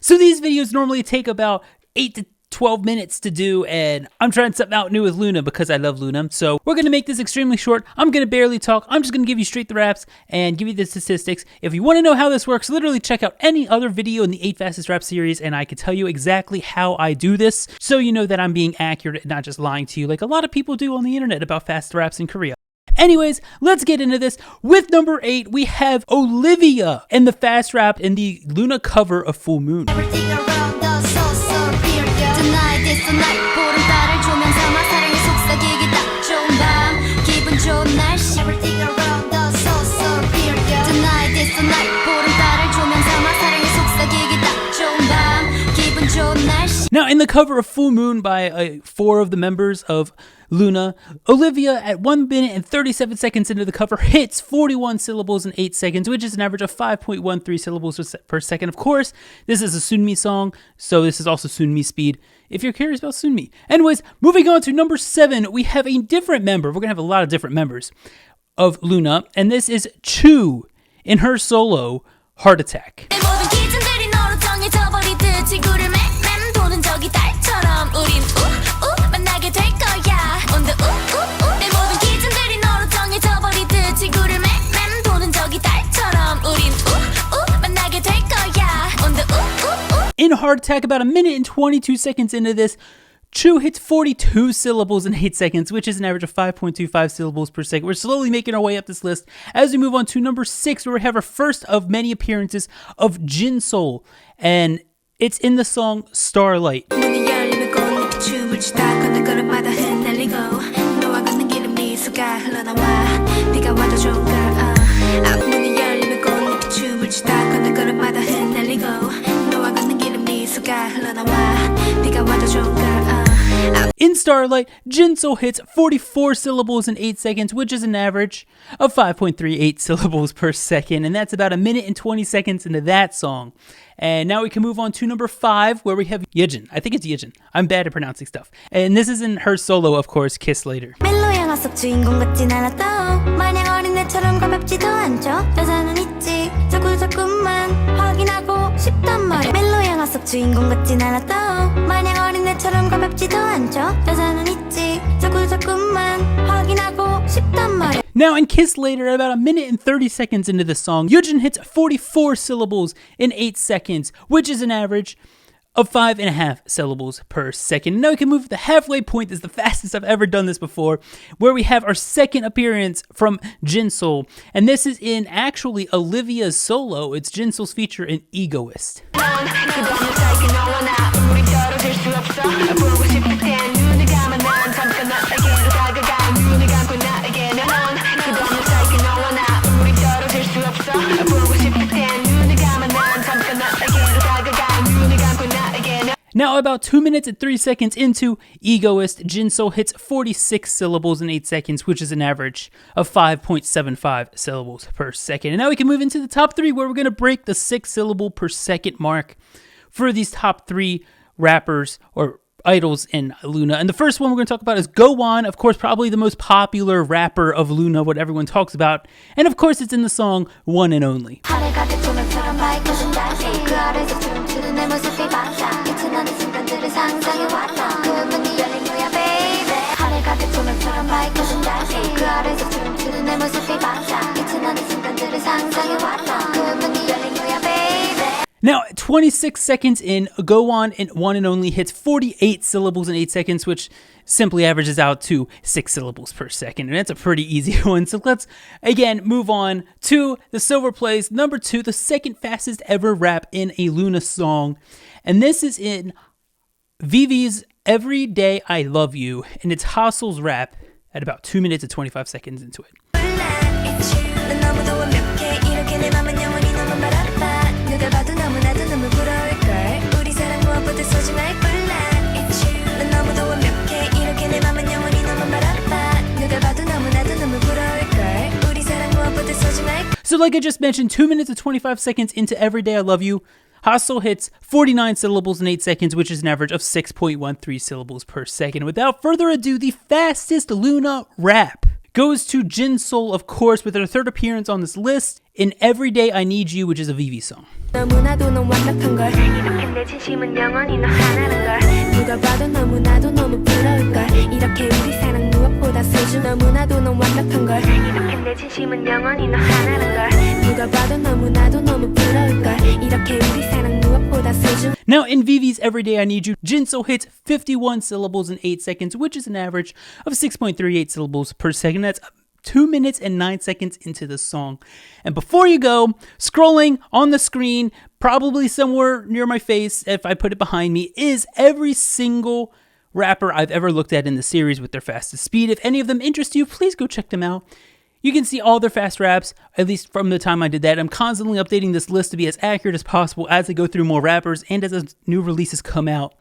So these videos normally take about 8 to 12 minutes to do, and I'm trying something out new with Loona because I love Loona. So we're going to make this extremely short. I'm going to barely talk. I'm just going to give you straight the raps and give you the statistics. If you want to know how this works, literally check out any other video in the 8 Fastest Rap series, and I can tell you exactly how I do this, so you know that I'm being accurate and not just lying to you like a lot of people do on the internet about fast raps in Korea. Anyways, let's get into this. With number 8, we have Olivia and the fast rap in the Loona cover of Full Moon. Now, in the cover of Full Moon by 4 of the members of Loona, Olivia, at 1 minute and 37 seconds into the cover, hits 41 syllables in 8 seconds, which is an average of 5.13 syllables per second. Of course, this is a Sunmi song, so this is also Sunmi speed, if you're curious about Sunmi. Anyways, moving on to number 7, we have a different member. We're going to have a lot of different members of Loona, and this is Chuu in her solo, Heart Attack. In Heart Attack, about 1 minute and 22 seconds into this, Chuu hits 42 syllables in 8 seconds, which is an average of 5.25 syllables per second. We're slowly making our way up this list as we move on to number 6, where we have our first of many appearances of Jinsol, and it's in the song Starlight. In Starlight, Jinsol hits 44 syllables in 8 seconds, which is an average of 5.38 syllables per second, and that's about 1 minute and 20 seconds into that song. And now we can move on to number 5, where we have Yejin. I think it's Yejin. I'm bad at pronouncing stuff. And this is in her solo, of course, Kiss Later. Now in Kiss Later, about 1 minute and 30 seconds into the song, Yejin hits 44 syllables in 8 seconds, which is an average of 5.5 syllables per second. Now we can move to the halfway point. This is the fastest I've ever done this before, where we have our second appearance from Jinsol, and this is in actually Olivia's solo. It's Jinsol's feature in Egoist. Now, about 2 minutes and 3 seconds into Egoist, Jinsol hits 46 syllables in 8 seconds, which is an average of 5.75 syllables per second. And now we can move into the top 3, where we're going to break the 6 syllable per second mark for these top 3 rappers or idols in Loona. And the first one we're going to talk about is Go-won, of course, probably the most popular rapper of Loona, what everyone talks about. And of course, it's in the song One and Only. Now, 26 seconds in, Go-won and One and Only hits 48 syllables in 8 seconds, which simply averages out to 6 syllables per second. And that's a pretty easy one. So let's, again, move on to the silver plays. Number 2, the second fastest ever rap in a Loona song. And this is in Vivi's Every Day I Love You, and it's Hustle's rap at about 2 minutes and 25 seconds into it. So like I just mentioned, 2 minutes and 25 seconds into Every Day I Love You, Hustle hits 49 syllables in 8 seconds, which is an average of 6.13 syllables per second. Without further ado, the fastest Loona rap goes to Jinsol, of course, with her third appearance on this list. in Every Day I Need You, which is a Vivi song. 너무나도 넌 완벽한 걸 이렇게 내 진심은 영원히 너 하나란 걸 누가 봐도 너무나도 너무 부러울 걸 이렇게 우리 사랑 무엇보다 소중 너무나도 넌 완벽한 걸 이렇게 내 진심은 영원히 너 하나란 걸 누가 봐도 너무나도 너무 부러울 걸 이렇게 우리 사랑 무엇보다 소중. Now, in Vivi's Every Day I Need You, Jinso hits 51 syllables in 8 seconds, which is an average of 6.38 syllables per second. That's 2 minutes and 9 seconds into the song. And before you go, scrolling on the screen, probably somewhere near my face, if I put it behind me, is every single rapper I've ever looked at in the series with their fastest speed. If any of them interest you, please go check them out. You can see all their fast raps, at least from the time I did that. I'm constantly updating this list to be as accurate as possible as I go through more rappers and as new releases come out.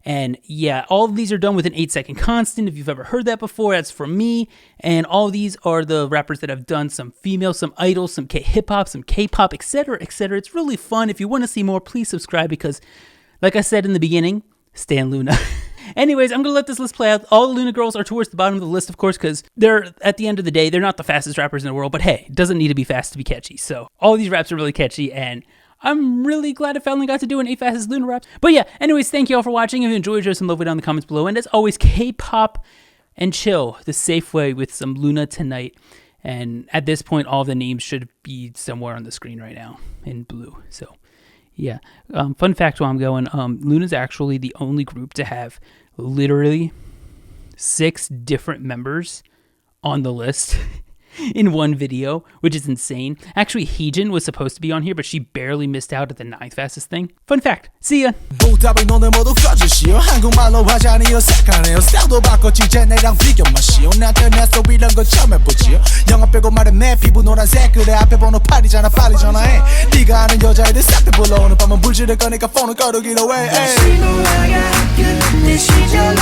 And yeah, all of these are done with an 8-second constant. If you've ever heard that before, that's from me. And all of these are the rappers that I've done, some female, some idols, some K-hip-hop, some K-pop, etc., etc. It's really fun. If you want to see more, please subscribe because, like I said in the beginning, stan Loona. Anyways, I'm going to let this list play out. All the Loona girls are towards the bottom of the list, of course, because they're, at the end of the day, they're not the fastest rappers in the world. But hey, it doesn't need to be fast to be catchy. So all these raps are really catchy, and I'm really glad I finally got to do an 8 fastest Loona raps. But yeah, anyways, thank you all for watching. If you enjoyed, show some love down in the comments below. And as always, K-pop and chill the safe way with some Loona tonight. And at this point, all the names should be somewhere on the screen right now in blue. So yeah, fun fact while I'm going, Loona's actually the only group to have literally 6 different members on the list in one video, which is insane. Actually, Heejin was supposed to be on here, but she barely missed out at the 9th fastest thing. Fun fact. See ya. 다시 놀아야 끝내 시절